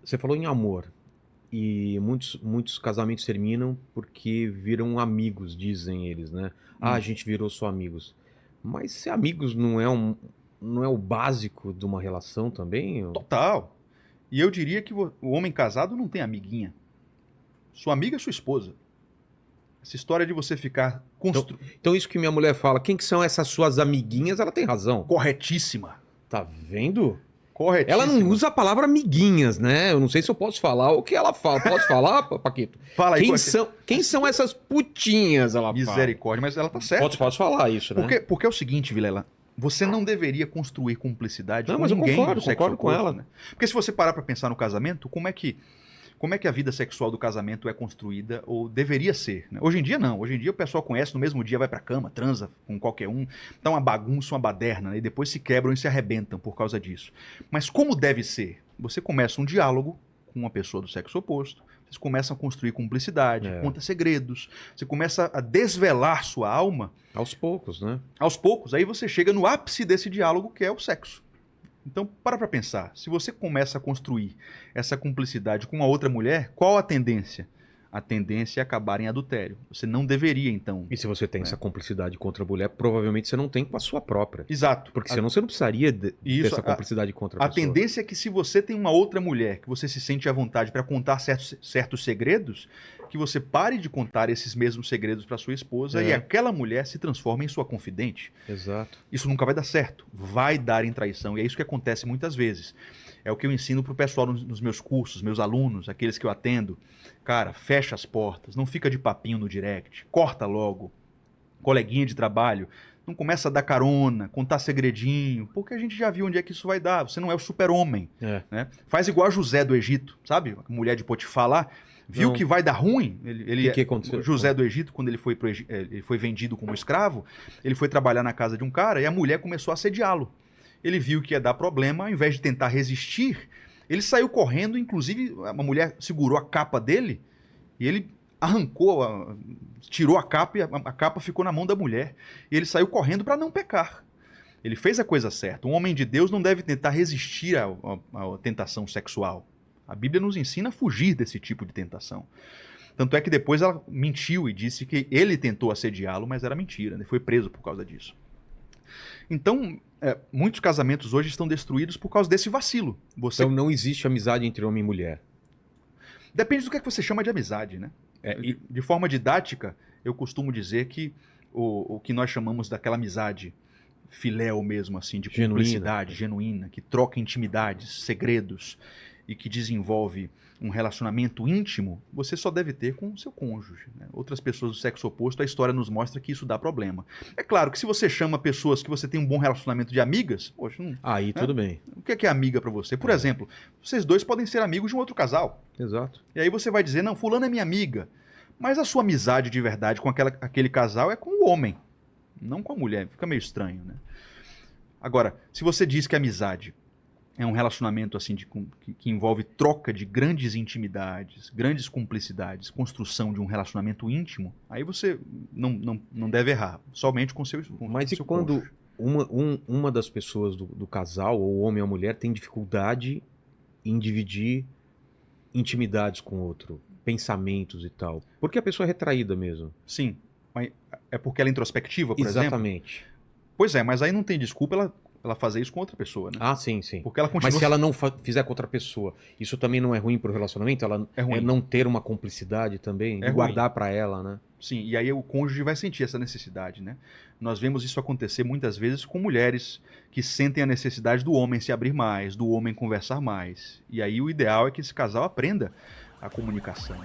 Você falou em amor. E muitos casamentos terminam porque viram amigos, dizem eles, né? Ah, a Hum, gente virou só amigos. Mas ser amigos não é o básico de uma relação também? total. E eu diria que o homem casado não tem amiguinha. Sua amiga é sua esposa. Essa história de você ficar Então, então isso que minha mulher fala, quem que são essas suas amiguinhas, ela tem razão. corretíssima. Tá vendo? Ela não Corretíssima. usa a palavra amiguinhas, né? Eu não sei se eu posso falar o que ela fala. Posso falar, Paquito? Fala aí, Quem são essas putinhas, ela fala. misericórdia, mas ela tá certa. Posso falar isso, né? Porque é o seguinte, Vilela, você não deveria construir cumplicidade Não, com mas eu ninguém do sexo concordo com oposto, ela. né? Porque se você parar pra pensar no casamento, como é que a vida sexual do casamento é construída ou deveria ser, né? Hoje em dia não. Hoje em dia o pessoal conhece, no mesmo dia vai pra cama, transa com qualquer um, tá uma bagunça, uma baderna, né? E depois se quebram e se arrebentam por causa disso. Mas como deve ser? Você começa um diálogo com uma pessoa do sexo oposto, vocês começam a construir cumplicidade, É. conta segredos, você começa a desvelar sua alma Aos poucos, né? aos poucos, aí você chega no ápice desse diálogo que é o sexo. Então, para pra pensar. Se você começa a construir essa cumplicidade com uma outra mulher, qual a tendência? A tendência é acabar em adultério. Você não deveria, então. E se você tem É. essa cumplicidade contra a mulher, provavelmente você não tem com a sua própria. Exato. Porque senão você não precisaria ter Isso, essa cumplicidade contra a a pessoa. tendência é que se você tem uma outra mulher que você se sente à vontade para contar certos segredos, que você pare de contar esses mesmos segredos para sua esposa É. e aquela mulher se transforme em sua confidente. Exato. Isso nunca vai dar certo. Vai dar em traição. E é isso que acontece muitas vezes. É o que eu ensino pro pessoal nos meus cursos, meus alunos, aqueles que eu atendo. Cara, fecha as portas, não fica de papinho no direct, corta logo. Coleguinha de trabalho, não começa a dar carona, contar segredinho, porque a gente já viu onde é que isso vai dar. Você não é o super-homem, É. né? Faz igual a José do Egito, sabe? A mulher de Potifar lá, viu Não. que vai dar ruim. Que aconteceu? José do Egito, quando ele foi, ele foi vendido como escravo, ele foi trabalhar na casa de um cara e a mulher começou a assediá-lo. Ele viu que ia dar problema, ao invés de tentar resistir, ele saiu correndo, inclusive uma mulher segurou a capa dele e ele arrancou, tirou a capa e a capa ficou na mão da mulher. E ele saiu correndo para não pecar. Ele fez a coisa certa. Um homem de Deus não deve tentar resistir à tentação sexual. A Bíblia nos ensina a fugir desse tipo de tentação. Tanto é que depois ela mentiu e disse que ele tentou assediá-lo, mas era mentira. Ele foi preso por causa disso. Então, muitos casamentos hoje estão destruídos por causa desse vacilo. Então não existe amizade entre homem e mulher. Depende do que é que você chama de amizade, né? De forma didática, eu costumo dizer que o que nós chamamos daquela amizade filéu mesmo, assim, de Genuína. cumplicidade, genuína, que troca intimidades, segredos e que desenvolve um relacionamento íntimo, você só deve ter com o seu cônjuge, né? Outras pessoas do sexo oposto, a história nos mostra que isso dá problema. É claro que se você chama pessoas que você tem um bom relacionamento de amigas, poxa, Aí tudo bem. o que é amiga pra você? Por exemplo, vocês dois podem ser amigos de um outro casal. Exato. E aí você vai dizer, não, fulano é minha amiga. Mas a sua amizade de verdade com aquele casal é com o homem, não com a mulher. Fica meio estranho, né? Agora, se você diz que a amizade é um relacionamento assim que envolve troca de grandes intimidades, grandes cumplicidades, construção de um relacionamento íntimo, aí você não deve errar, somente com seu Mas e seu quando cônjuge. uma das pessoas do casal, ou o homem ou a mulher, tem dificuldade em dividir intimidades com o outro, pensamentos e tal? Porque a pessoa é retraída mesmo. Sim, mas é porque ela é introspectiva, por exemplo? Exatamente. Pois é, mas aí não tem desculpa ela fazer isso com outra pessoa, né? Ah, sim, sim. Porque ela continua... Mas se ela não fizer com outra pessoa, isso também não é ruim pro relacionamento? Ela É ruim. não ter uma cumplicidade também? É De ruim. guardar pra ela, né? Sim, e aí o cônjuge vai sentir essa necessidade, né? Nós vemos isso acontecer muitas vezes com mulheres que sentem a necessidade do homem se abrir mais, do homem conversar mais. E aí o ideal é que esse casal aprenda a comunicação.